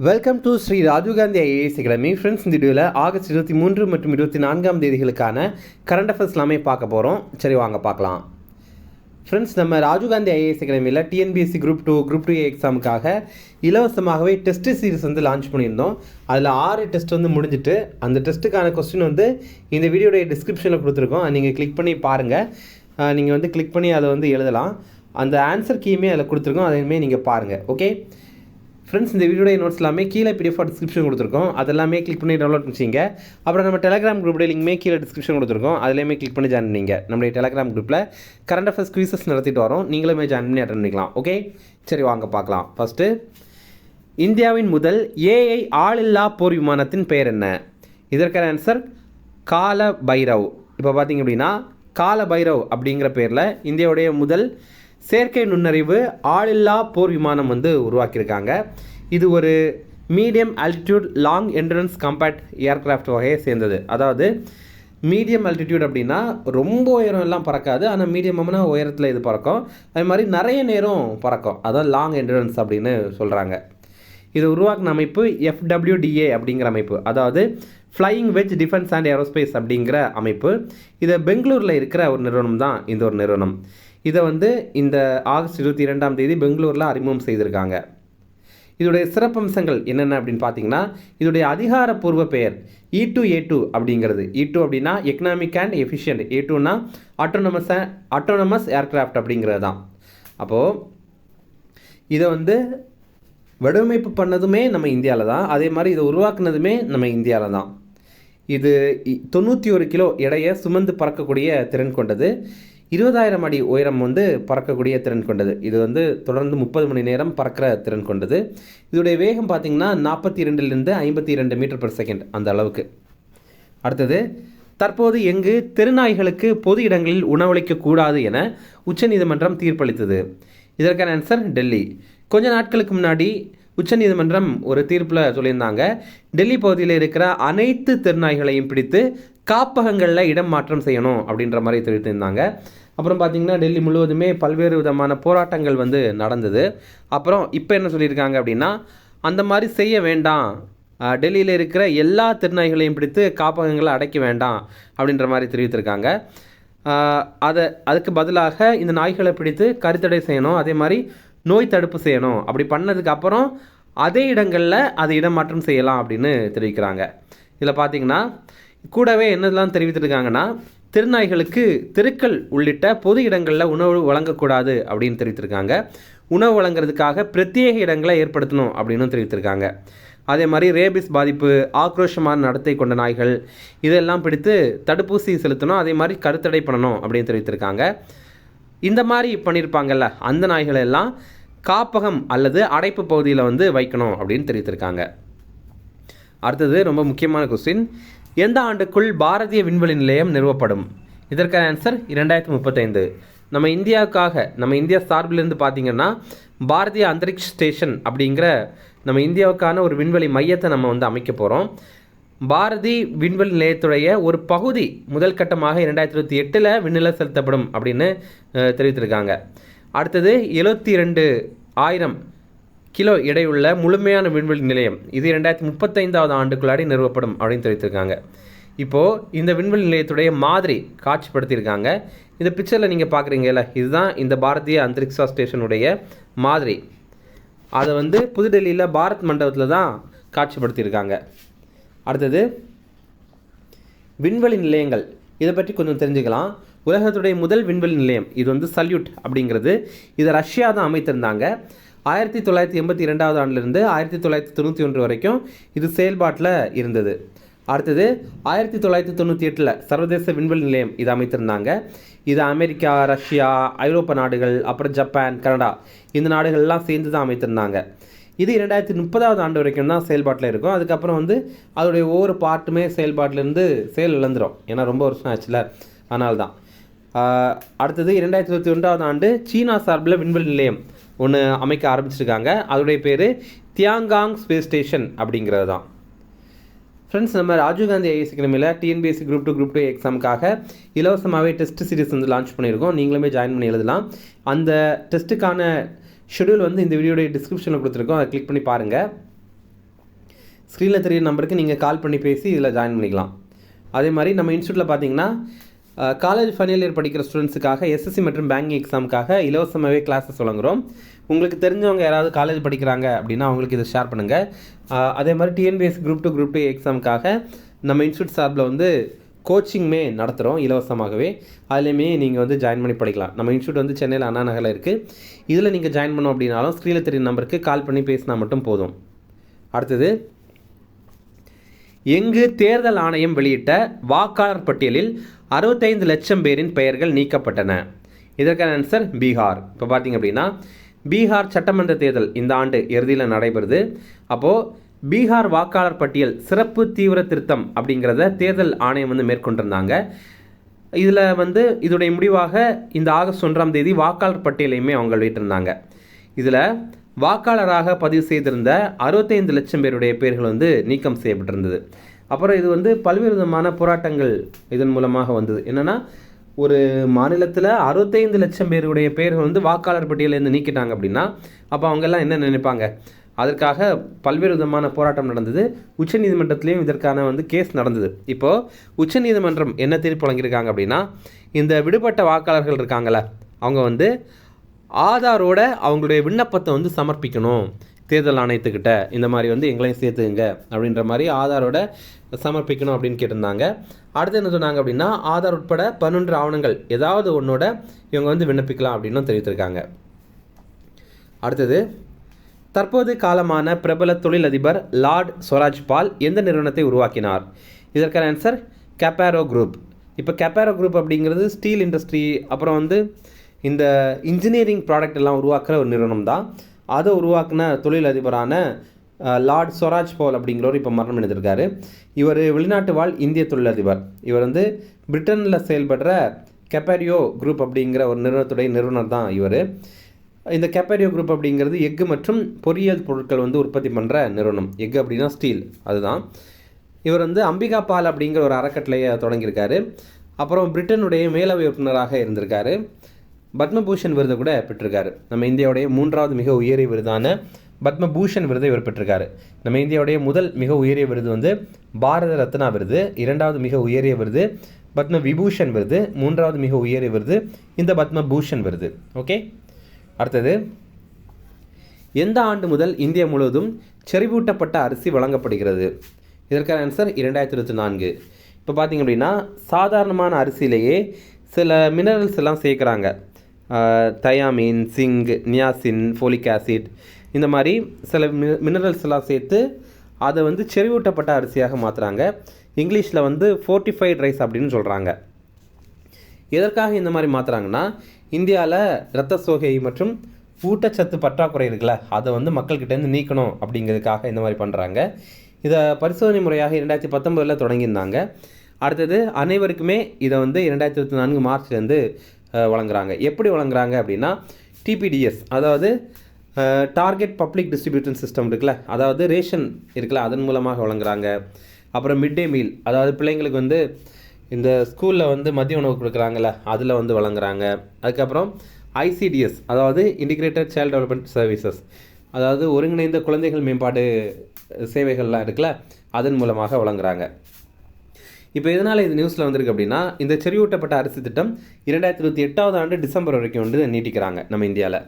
Welcome to Shri Rajiv Gandhi IAS academy. Friends, இந்த வீடியோவில் August 23 மற்றும் 24 தேதிகளுக்கான கரண்ட் அஃபேர்ஸ் எல்லாமே பார்க்க போகிறோம். சரி, வாங்க பார்க்கலாம். ஃப்ரெண்ட்ஸ், நம்ம ராஜீவ் காந்தி ஐஏஎஸ் அகாடமியில் டிஎன்பிஎஸ்சி குரூப் 2 எக்ஸாமுக்காக இலவசமாகவே டெஸ்ட் சீரிஸ் வந்து லான்ச் பண்ணியிருந்தோம். அதில் 6 டெஸ்ட் வந்து முடிஞ்சிட்டு அந்த டெஸ்ட்டுக்கான கொஸ்டின் வந்து இந்த வீடியோடைய டிஸ்கிரிப்ஷனில் கொடுத்துருக்கோம். அதை நீங்கள் கிளிக் பண்ணி பாருங்கள். நீங்கள் வந்து கிளிக் பண்ணி அதை வந்து எழுதலாம். அந்த ஆன்சர் கீயுமே அதில் கொடுத்துருக்கோம். அதையுமே நீங்கள் பாருங்கள். ஓகே ஃப்ரெண்ட்ஸ், இந்த வீடியோடைய நோட்ஸ் எல்லாமே கீழே PDF டிஸ்கிரிப்ஷன் கொடுத்துருக்கோம். அதெல்லாமே கிளிக் பண்ணி டவுன்லோட் பண்ணிச்சிங்க. அப்புறம் நம்ம டெலகிராம் குரூப்போட லிங்க்மே கீழே டிஸ்கிரிப்ஷன் கொடுத்துருக்கோம். அதிலேயுமே கிளிக் பண்ணி ஜாயின் பண்ணிங்க. நம்மளுடைய டெலகிராம் குரூப்பில் கரண்ட் அஃபேர்ஸ் குவிசஸ் நடத்திட்டு வரோம். நீங்களுமே ஜாயின் பண்ணி அட்டன் பண்ணிக்கலாம். ஓகே, சரி வாங்க பார்க்கலாம். ஃபஸ்ட்டு, இந்தியாவின் முதல் AI ஆளில்லா போர் விமானத்தின் பெயர் என்ன? இதற்கான ஆன்சர் கால பைரவ். இப்போ பார்த்தீங்க அப்படின்னா கால பைரவ் அப்படிங்கிற பேரில் இந்தியாவுடைய முதல் செயற்கை நுண்ணறிவு ஆளில்லா போர் விமானம் வந்து உருவாக்கியிருக்காங்க. இது ஒரு medium altitude long entrance compact aircraft வகையை சேர்ந்தது. அதாவது மீடியம் ஆல்டிடியூட் அப்படின்னா ரொம்ப உயரம் எல்லாம் பறக்காது, ஆனால் மீடியமான உயரத்தில் இது பறக்கும். அது மாதிரி நிறைய நேரம் பறக்கும். அதான் லாங் என்ட்ரன்ஸ் அப்படின்னு சொல்கிறாங்க. இதை உருவாக்கின அமைப்பு FWDA அப்படிங்கிற அமைப்பு, அதாவது flying veg defence and aerospace அப்படிங்கிற அமைப்பு. இதை பெங்களூரில் இருக்கிற ஒரு நிறுவனம் தான் இந்த ஒரு நிறுவனம். இதை வந்து இந்த ஆகஸ்ட் 22 தேதி பெங்களூரில் அறிமுகம் செய்திருக்காங்க. இதோடைய சிறப்பம்சங்கள் என்னென்ன அப்படின்னு பார்த்தீங்கன்னா, இதோடைய அதிகாரப்பூர்வ பெயர் E2A2 அப்படிங்கிறது. E2 அப்படின்னா எக்கனாமிக் அண்ட் எஃபிஷியன்ட், A2னா ஆட்டோனமஸ் ஏர்க்ராஃப்ட் அப்படிங்கிறது தான். அப்போது இதை வந்து வடிவமைப்பு பண்ணதுமே நம்ம இந்தியாவில் தான். அதே மாதிரி இதை உருவாக்குனதுமே நம்ம இந்தியாவில் தான். இது 91 கிலோ எடையை சுமந்து பறக்கக்கூடிய திறன் கொண்டது. 20,000 அடி உயரம் வந்து பறக்கக்கூடிய திறன் கொண்டது. இது வந்து தொடர்ந்து 30 மணி நேரம் பறக்கிற திறன் கொண்டது. இதோடைய வேகம் பார்த்திங்கன்னா 42லிருந்து 52 மீட்டர்/செகண்ட் அந்த அளவுக்கு. அடுத்தது, தற்போது எங்கு தெருநாய்களுக்கு பொது இடங்களில் உணவளிக்கக்கூடாது என உச்சநீதிமன்றம் தீர்ப்பளித்தது? இதற்கான ஆன்சர் டெல்லி. கொஞ்ச நாட்களுக்கு முன்னாடி உச்சநீதிமன்றம் ஒரு தீர்ப்பில் சொல்லியிருந்தாங்க, டெல்லி பகுதியில் இருக்கிற அனைத்து தெருநாய்களையும் பிடித்து காப்பகங்களில் இடம் மாற்றம் செய்யணும் அப்படின்ற மாதிரி தெரிவித்திருந்தாங்க. அப்புறம் பார்த்திங்கன்னா டெல்லி முழுவதுமே பல்வேறு விதமான போராட்டங்கள் வந்து நடந்தது. அப்புறம் இப்போ என்ன சொல்லியிருக்காங்க அப்படின்னா, அந்த மாதிரி செய்ய வேண்டாம், டெல்லியில் இருக்கிற எல்லா தெருநாய்களையும் பிடித்து காப்பகங்களை அடைக்க வேண்டாம் அப்படின்ற மாதிரி தெரிவித்திருக்காங்க. அதுக்கு பதிலாக இந்த நாய்களை பிடித்து கருத்தடை செய்யணும், அதே மாதிரி நோய் தடுப்பு செய்யணும். அப்படி பண்ணதுக்கு அப்புறம் அதே இடங்களில் அது இடமாற்றம் செய்யலாம் அப்படின்னு தெரிவிக்கிறாங்க. இதில் பார்த்திங்கன்னா கூடவே என்னதெல்லாம் தெரிவித்திருக்காங்கன்னா, தெருநாய்களுக்கு தெருக்கள் உள்ளிட்ட பொது இடங்களில் உணவு வழங்கக்கூடாது அப்படின்னு தெரிவித்திருக்காங்க. உணவு வழங்குறதுக்காக பிரத்யேக இடங்களை ஏற்படுத்தணும் அப்படின்னு தெரிவித்திருக்காங்க. அதே மாதிரி ரேபிஸ் பாதிப்பு, ஆக்ரோஷமான நடத்தை கொண்ட நாய்கள் இதெல்லாம் பிடித்து தடுப்பூசி செலுத்தணும், அதே மாதிரி கருத்தடை பண்ணணும் அப்படின்னு தெரிவித்திருக்காங்க. இந்த மாதிரி பண்ணியிருப்பாங்கல்ல, அந்த நாய்களை எல்லாம் காப்பகம் அல்லது அடைப்பு பகுதியில் வந்து வைக்கணும் அப்படின்னு தெரிவித்திருக்காங்க. அடுத்தது ரொம்ப முக்கியமான கொஸ்டின், எந்த ஆண்டுக்குள் பாரதிய விண்வெளி நிலையம் நிறுவப்படும்? இதற்கான ஆன்சர் 2035. நம்ம இந்தியாவுக்காக, நம்ம இந்தியா சார்பிலிருந்து பார்த்திங்கன்னா பாரதிய அந்தரிக்ஷ் ஸ்டேஷன் அப்படிங்கிற நம்ம இந்தியாவுக்கான ஒரு விண்வெளி மையத்தை நம்ம வந்து அமைக்க போகிறோம். பாரதி விண்வெளி நிலையத்துடைய ஒரு பகுதி முதல் கட்டமாக 2028 விண்ணில் செலுத்தப்படும் அப்படின்னு தெரிவித்திருக்காங்க. அடுத்தது 72,000 கிலோ எடையுள்ள முழுமையான விண்வெளி நிலையம், இது 2035 ஆண்டுக்குள்ளாடி நிறுவப்படும் அப்படின்னு தெரிவித்திருக்காங்க. இப்போது இந்த விண்வெளி நிலையத்துடைய மாதிரி காட்சிப்படுத்தியிருக்காங்க. இந்த பிக்சரில் நீங்கள் பார்க்குறீங்கல்ல, இதுதான் இந்த பாரதிய அந்தரிக்ஷா ஸ்டேஷனுடைய மாதிரி. அதை வந்து புதுடெல்லியில் பாரத் மண்டபத்தில் தான் காட்சிப்படுத்தியிருக்காங்க. அடுத்தது, விண்வெளி நிலையங்கள், இதை பற்றி கொஞ்சம் தெரிஞ்சுக்கலாம். உலகத்துடைய முதல் விண்வெளி நிலையம் இது வந்து சல்யூட் அப்படிங்கிறது. இதை ரஷ்யா தான் அமைத்திருந்தாங்க. 1982 ஆண்டிலிருந்து 1991 வரைக்கும் இது செயல்பாட்டில் இருந்தது. அடுத்தது 1998 சர்வதேச விண்வெளி நிலையம் இது அமைத்திருந்தாங்க. இது அமெரிக்கா, ரஷ்யா, ஐரோப்பா நாடுகள், அப்புறம் ஜப்பான், கனடா இந்த நாடுகள்லாம் சேர்ந்து தான் அமைத்திருந்தாங்க. இது 2030 ஆண்டு வரைக்கும் தான் செயல்பாட்டில் இருக்கும். அதுக்கப்புறம் வந்து அதோடைய ஒவ்வொரு பார்ட்டுமே செயல்பாட்டிலேருந்து செயல் இழந்துடும், ஏன்னா ரொம்ப வருஷம் ஆச்சுல, அதனால தான். அடுத்தது 2021 ஆண்டு சீனா சார்பில் விண்வெளி நிலையம் ஒன்று அமைக்க ஆரம்பிச்சிருக்காங்க. அதோடைய பேர் தியாங்காங் ஸ்பேஸ் ஸ்டேஷன் அப்படிங்கிறது தான். ஃப்ரெண்ட்ஸ், நம்ம ராஜீவ் காந்தி ஐஏஎஸ் அகாடமியில் டிஎன்பிஎஸ்சி குரூப் 2 எக்ஸாமுக்காக இலவசமாகவே டெஸ்ட் சீரிஸ் வந்து லான்ச் பண்ணியிருக்கோம். நீங்களுமே ஜாயின் பண்ணி எழுதலாம். அந்த டெஸ்ட்டுக்கான ஷெடியூல் வந்து இந்த வீடியோடைய டிஸ்கிரிப்ஷனில் கொடுத்துருக்கோம். அதை கிளிக் பண்ணி பாருங்கள். ஸ்க்ரீனில் தெரியுற நம்பருக்கு நீங்கள் கால் பண்ணி பேசி இதில் ஜாயின் பண்ணிக்கலாம். அதே மாதிரி நம்ம இன்ஸ்டியூட்டில் பார்த்தீங்கன்னா காலேஜ் ஃபைனல் இயர் படிக்கிற ஸ்டூடெண்ட்ஸுக்காக எஸ்எஸ்சி மற்றும் பேங்கிங் எக்ஸாமுக்காக இலவசமாகவே கிளாஸஸ் வழங்குகிறோம். உங்களுக்கு தெரிஞ்சவங்க யாராவது காலேஜ் படிக்கிறாங்க அப்படின்னா அவங்களுக்கு இதை ஷேர் பண்ணுங்கள். அதே மாதிரி டிஎன்பிஎஸ்சி குரூப் 2 குரூப் 2 எக்ஸாமுக்காக நம்ம இன்ஸ்டியூட் சார்பில் வந்து கோச்சிங்குமே நடத்துகிறோம் இலவசமாகவே. அதுலேயுமே நீங்கள் வந்து ஜாயின் பண்ணி படிக்கலாம். நம்ம இன்ஸ்டியூட் வந்து சென்னையில் அண்ணா நகரில் இருக்குது. இதில் நீங்கள் ஜாயின் பண்ணோம் அப்படின்னாலும் ஸ்க்ரீனில் தெரியும் நம்பருக்கு கால் பண்ணி பேசினா மட்டும் போதும். அடுத்தது, எங்கு தேர்தல் ஆணையம் வெளியிட்ட வாக்காளர் பட்டியலில் 65 லட்சம் பேரின் பெயர்கள் நீக்கப்பட்டன? இதற்கான ஆன்சர் பீகார். இப்போ பார்த்தீங்க அப்படின்னா பீகார் சட்டமன்ற தேர்தல் இந்த ஆண்டு இறுதியில் நடைபெறுது. அப்போது பீகார் வாக்காளர் பட்டியல் சிறப்பு தீவிர திருத்தம் அப்படிங்கிறத தேர்தல் ஆணையம் வந்து மேற்கொண்டிருந்தாங்க. இதில் வந்து இதோடைய முடிவாக இந்த ஆகஸ்ட் 1ஆம் தேதி வாக்காளர் பட்டியலையுமே அவங்க வெளியிட்டிருந்தாங்க. இதில் வாக்காளராக பதிவு செய்திருந்த 65 லட்சம் பேருடைய பேர்கள் வந்து நீக்கம் செய்யப்பட்டிருந்தது. அப்புறம் இது வந்து பல்வேறு விதமான போராட்டங்கள் இதன் மூலமாக வந்தது. என்னென்னா, ஒரு மாநிலத்தில் 65 லட்சம் பேருடைய பேர்கள் வந்து வாக்காளர் பட்டியலேருந்து நீக்கிட்டாங்க அப்படின்னா அப்போ அவங்கெல்லாம் என்ன நினைப்பாங்க? அதற்காக பல்வேறு விதமான போராட்டம் நடந்தது. உச்சநீதிமன்றத்திலையும் இதற்கான வந்து கேஸ் நடந்தது. இப்போது உச்சநீதிமன்றம் என்ன தீர்ப்பு வழங்கியிருக்காங்க அப்படின்னா, இந்த விடுபட்ட வாக்காளர்கள் இருக்காங்களே அவங்க வந்து ஆதாரோட அவங்களுடைய விண்ணப்பத்தை வந்து சமர்ப்பிக்கணும் தேர்தல் ஆணையத்துக்கிட்ட. இந்த மாதிரி வந்து எங்களையும் சேர்த்துங்க அப்படின்ற மாதிரி ஆதாரோட சமர்ப்பிக்கணும் அப்படின்னு கேட்டிருந்தாங்க. அடுத்து என்ன சொன்னாங்க அப்படின்னா, ஆதார் உட்பட 11 ஆவணங்கள் ஏதாவது ஒன்றோட இவங்க வந்து விண்ணப்பிக்கலாம் அப்படின்னு தெரிவித்திருக்காங்க. அடுத்தது, தற்போது காலமான பிரபல தொழிலதிபர் லார்ட் ஸ்வராஜ் பால் எந்த நிறுவனத்தை உருவாக்கினார்? இதற்கான ஆன்சர் கெப்பாரோ குரூப். இப்போ கெப்பாரோ குரூப் அப்படிங்கிறது ஸ்டீல் இண்டஸ்ட்ரி, அப்புறம் வந்து இந்த இன்ஜினியரிங் ப்ராடக்ட் எல்லாம் உருவாக்குற ஒரு நிறுவனம் தான். அதை உருவாக்கின தொழிலதிபரான லார்ட் ஸ்வராஜ் பால் அப்படிங்கிறவர் இப்போ மரணம் அடைந்திருக்காரு. இவர் வெளிநாட்டு வாழ் இந்திய தொழிலதிபர். இவர் வந்து பிரிட்டனில் செயல்படுற கெப்பாரியோ குரூப் அப்படிங்கிற ஒரு நிறுவனத்துடைய நிறுவனர் தான் இவர். இந்த கெப்பாரியோ குரூப் அப்படிங்கிறது எஃகு மற்றும் பொறியியல் பொருட்கள் வந்து உற்பத்தி பண்ணுற நிறுவனம். எஃகு அப்படின்னா ஸ்டீல், அதுதான். இவர் வந்து அம்பிகா பால் அப்படிங்கிற ஒரு அறக்கட்டளையை தொடங்கியிருக்காரு. அப்புறம் பிரிட்டனுடைய மேலவை உறுப்பினராக இருந்திருக்காரு. பத்மபூஷன் விருதை கூட பெற்றிருக்காரு. நம்ம இந்தியாவுடைய 3வது மிக உயரிய விருதான பத்மபூஷன் விருதை இவர் பெற்றிருக்காரு. நம்ம இந்தியாவுடைய முதல் மிக உயரிய விருது வந்து பாரத ரத்னா விருது, 2வது மிக உயரிய விருது பத்ம விபூஷன் விருது, 3வது மிக உயரிய விருது இந்த பத்மபூஷன் விருது. ஓகே. அடுத்தது, எந்த ஆண்டு முதல் இந்தியா முழுவதும் செறிவூட்டப்பட்ட அரிசி வழங்கப்படுகிறது? இதற்கான ஆன்சர் 2024. இப்போ பார்த்திங்க அப்படின்னா சாதாரணமான அரிசியிலேயே சில மினரல்ஸ் எல்லாம் சேர்க்குறாங்க. Thiamine, zinc, niacin, folic acid, இந்த மாதிரி சில மினரல்ஸ் எல்லாம் சேர்த்து அதை வந்து செறிவூட்டப்பட்ட அரிசியாக மாற்றுறாங்க. இங்கிலீஷில் வந்து ஃபோர்ட்டிஃபைட் ரைஸ் அப்படின்னு சொல்கிறாங்க. எதற்காக இந்த மாதிரி மாற்றுறாங்கன்னா, இந்தியாவில் இரத்த சோகை மற்றும் ஊட்டச்சத்து பற்றாக்குறை இருக்குல்ல, அதை வந்து மக்கள்கிட்டேருந்து நீக்கணும் அப்படிங்கிறதுக்காக இந்த மாதிரி பண்ணுறாங்க. இதை பரிசோதனை முறையாக 2019 தொடங்கியிருந்தாங்க. அடுத்தது அனைவருக்குமே இதை வந்து 2024 மார்ச்லேருந்து வழங்குறாங்க. எப்படி வழங்குறாங்க அப்படின்னா, டிபிடிஎஸ், அதாவது டார்கெட் பப்ளிக் டிஸ்ட்ரிபியூஷன் சிஸ்டம் இருக்குல்ல, அதாவது ரேஷன் இருக்குல்ல, அதன் மூலமாக வழங்குறாங்க. அப்புறம் மிட் டே மீல், அதாவது பிள்ளைங்களுக்கு வந்து இந்த ஸ்கூலில் வந்து மதிய உணவு கொடுக்குறாங்கல்ல, அதில் வந்து வழங்குறாங்க. அதுக்கப்புறம் ஐசிடிஎஸ், அதாவது இன்டிகிரேட்டட் சைல்டு டெவலப்மெண்ட் சர்வீசஸ், அதாவது ஒருங்கிணைந்த குழந்தைகள் மேம்பாடு சேவைகள்லாம் இருக்குல்ல, அதன் மூலமாக வழங்குறாங்க. இப்போ எதனால் இது நியூஸில் வந்திருக்கு அப்படின்னா, இந்த செறிவூட்டப்பட்ட அரிசி திட்டம் 2028 ஆண்டு டிசம்பர் வரைக்கும் வந்து நீட்டிக்கிறாங்க நம்ம இந்தியாவில்.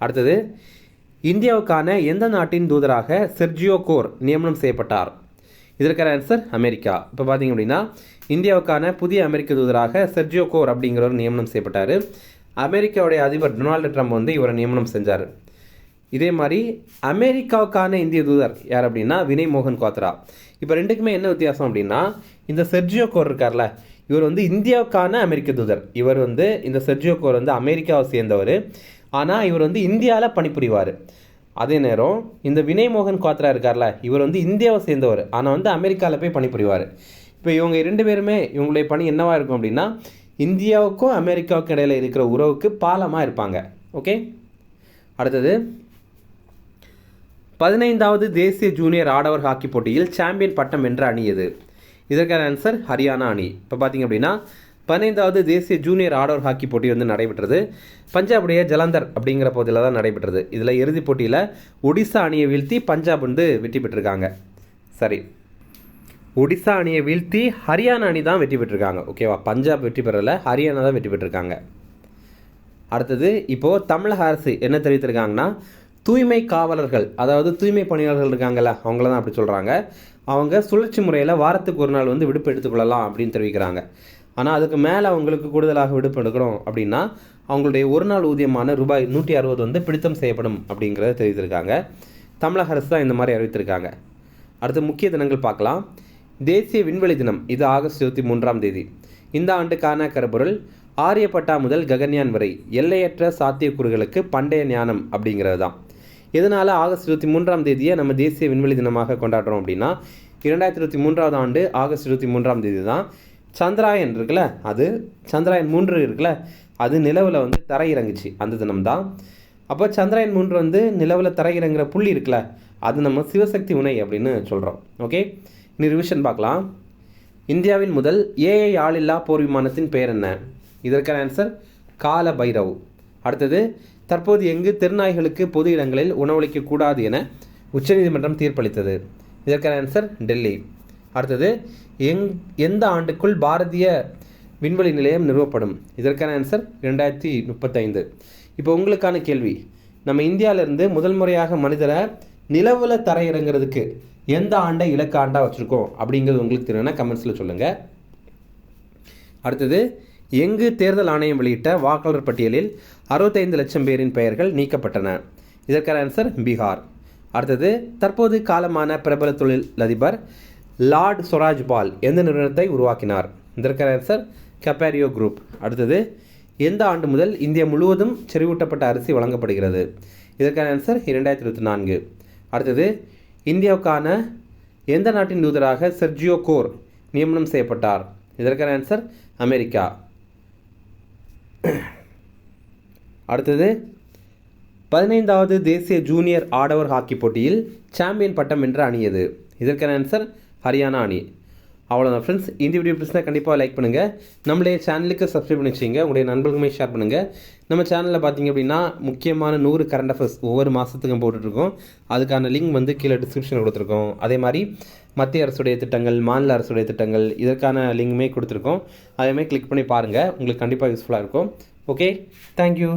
அடுத்தது, இந்தியாவுக்கான எந்த நாட்டின் தூதராக செர்ஜியோ கோர் நியமனம் செய்யப்பட்டார்? இதற்கான ஆன்சர் அமெரிக்கா. இப்போ பார்த்திங்க அப்படின்னா இந்தியாவுக்கான புதிய அமெரிக்க தூதராக செர்ஜியோ கோர் அப்படிங்கிறவர் நியமனம் செய்யப்பட்டார். அமெரிக்காவுடைய அதிபர் டொனால்டு ட்ரம்ப் வந்து இவரை நியமனம் செஞ்சார். இதே மாதிரி அமெரிக்காவுக்கான இந்திய தூதர் யார் அப்படின்னா வினய் மோகன் குவாத்ரா. இப்போ ரெண்டுக்குமே என்ன வித்தியாசம் அப்படின்னா, இந்த செர்ஜியோ கோர் இருக்கார்ல, இவர் வந்து இந்தியாவுக்கான அமெரிக்க தூதர். இவர் வந்து இந்த செர்ஜியோ கோர் வந்து அமெரிக்காவை சேர்ந்தவர், ஆனால் இவர் வந்து இந்தியாவில் பணிபுரிவார். அதே நேரம் இந்த வினய் மோகன் குவாத்ரா இருக்கார்ல, இவர் வந்து இந்தியாவை சேர்ந்தவர், ஆனால் வந்து அமெரிக்காவில் போய் பணிபுரிவார். இப்போ இவங்க 2 பேருமே இவங்களுடைய பணி என்னவாக இருக்கும் அப்படின்னா, இந்தியாவுக்கும் அமெரிக்காவுக்கும் இடையில் இருக்கிற உறவுக்கு பாலமாக இருப்பாங்க. ஓகே. அடுத்தது, 15வது தேசிய ஜூனியர் ஆடவர் ஹாக்கி போட்டியில் சாம்பியன் பட்டம் வென்ற அணி எது? இதற்கான ஆன்சர் ஹரியானா அணி. இப்போ பார்த்திங்க அப்படின்னா 15வது தேசிய ஜூனியர் ஆடவர் ஹாக்கி போட்டி வந்து நடைபெற்றது. பஞ்சாபுடைய ஜலந்தர் அப்படிங்கிற பகுதியில் தான் நடைபெற்றது. இதில் இறுதிப் போட்டியில் ஒடிசா அணியை வீழ்த்தி பஞ்சாப் வந்து வெற்றி பெற்றிருக்காங்க. சரி, ஒடிசா அணியை வீழ்த்தி ஹரியானா அணி தான் வெற்றி பெற்றிருக்காங்க. ஓகேவா, பஞ்சாப் வெற்றி பெறலை, ஹரியானா தான் வெற்றி பெற்றிருக்காங்க. அடுத்தது இப்போது தமிழக அரசு என்ன தெரிவித்திருக்காங்கன்னா, தூய்மை காவலர்கள், அதாவது தூய்மை பணியாளர்கள் இருக்காங்கல்ல, அவங்கள தான் அப்படி சொல்கிறாங்க. அவங்க சுழற்சி முறையில் வாரத்துக்கு ஒரு நாள் வந்து விடுப்பு எடுத்துக்கொள்ளலாம் அப்படின்னு தெரிவிக்கிறாங்க. ஆனால் அதுக்கு மேலே அவங்களுக்கு கூடுதலாக விடுப்பு எடுக்கிறோம் அப்படின்னா அவங்களுடைய ஒரு நாள் ஊதியமான ரூபாய் 160 வந்து பிடித்தம் செய்யப்படும் அப்படிங்கிறத தெரிவித்திருக்காங்க. தமிழக அரசு தான் இந்த மாதிரி அறிவித்திருக்காங்க. அடுத்து முக்கிய தினங்கள் பார்க்கலாம். தேசிய விண்வெளி தினம், இது ஆகஸ்ட் 23ஆம் தேதி. இந்த ஆண்டுக்கான கருப்பொருள் ஆரியப்பட்டா முதல் ககன்யான் வரை எல்லையற்ற சாத்தியக்கூறுகளுக்கு பண்டைய ஞானம் அப்படிங்கிறது தான். எதனால் ஆகஸ்ட் 23ஆம் தேதியை நம்ம தேசிய விண்வெளி தினமாக கொண்டாடுறோம் அப்படின்னா 2023ஆவது ஆண்டு ஆகஸ்ட் 23ஆம் தேதி தான் சந்திராயன் இருக்குல்ல, அது சந்திராயன் 3 இருக்குல்ல, அது நிலவில் வந்து தரையிறங்குச்சு அந்த தினம்தான். அப்போ சந்திராயன் 3 வந்து நிலவில் தரையிறங்குற புள்ளி இருக்குல்ல, அது நம்ம சிவசக்தி முனை அப்படின்னு சொல்கிறோம். ஓகே, இனி ரிவிஷன் பார்க்கலாம். இந்தியாவின் முதல் ஏஐ ஆளில்லா போர் விமானத்தின் பெயர் என்ன? இதற்கான ஆன்சர் கால பைரவ். அடுத்தது, தற்போது எங்கு தெருநாய்களுக்கு பொது இடங்களில் உணவளிக்கக்கூடாது என உச்சநீதிமன்றம் தீர்ப்பளித்தது? இதற்கான ஆன்சர் டெல்லி. அடுத்தது, எந்த ஆண்டுக்குள் பாரதிய விண்வெளி நிலையம் நிறுவப்படும்? இதற்கான ஆன்சர் 2035. இப்போ உங்களுக்கான கேள்வி, நம்ம இந்தியாவிலேருந்து முதல் முறையாக மனிதரை நிலவில் தரையிறங்கிறதுக்கு எந்த ஆண்டை இலக்கு ஆண்டாக வச்சுருக்கோம் அப்படிங்கிறது உங்களுக்கு தெரியும்னா கமெண்ட்ஸில் சொல்லுங்கள். அடுத்தது, எங்கு தேர்தல் ஆணையம் வெளியிட்ட வாக்காளர் பட்டியலில் 65 லட்சம் பேரின் பெயர்கள் நீக்கப்பட்டன? இதற்கான ஆன்சர் பீகார். அடுத்தது, தற்போது காலமான பிரபல தொழிலதிபர் லார்ட் சொராஜ் பால் எந்த நிறுவனத்தை உருவாக்கினார்? இதற்கான ஆன்சர் கப்பாரியோ குரூப். அடுத்தது, எந்த ஆண்டு முதல் இந்தியா முழுவதும் செறிவூட்டப்பட்ட அரிசி வழங்கப்படுகிறது? இதற்கான ஆன்சர் 2024. அடுத்தது, இந்தியாவுக்கான எந்த நாட்டின் தூதராக செர்ஜியோ கோர் நியமனம் செய்யப்பட்டார்? இதற்கான ஆன்சர் அமெரிக்கா. அடுத்தது, 15வது தேசிய ஜூனியர் ஆடவர் ஹாக்கி போட்டியில் சாம்பியன் பட்டம் வென்ற அணி எது? இதற்கான ஆன்சர் ஹரியானா அணி. அவ்வளோதான் ஃப்ரெண்ட்ஸ், இந்த வீடியோ பிடிச்சினா கண்டிப்பாக லைக் பண்ணுங்கள், நம்மளுடைய சேனலுக்கு சப்ஸ்கிரைப் பண்ணி வச்சுங்க, உங்களுடைய நண்பர்களுமே ஷேர் பண்ணுங்கள். நம்ம சேனலில் பார்த்தீங்க அப்படின்னா முக்கியமான 100 கரண்ட் அஃபேர்ஸ் ஒவ்வொரு மாதத்துக்கும் போட்டுட்ருக்கோம். அதுக்கான லிங்க் வந்து கீழே டிஸ்கிரிப்ஷனில் கொடுத்துருக்கோம். அதே மாதிரி மத்திய அரசுடைய திட்டங்கள், மாநில அரசுடைய திட்டங்கள், இதற்கான லிங்க்குமே கொடுத்துருக்கோம். அதேமாதிரி கிளிக் பண்ணி பாருங்கள், உங்களுக்கு கண்டிப்பாக யூஸ்ஃபுல்லாக இருக்கும். Okay, thank you.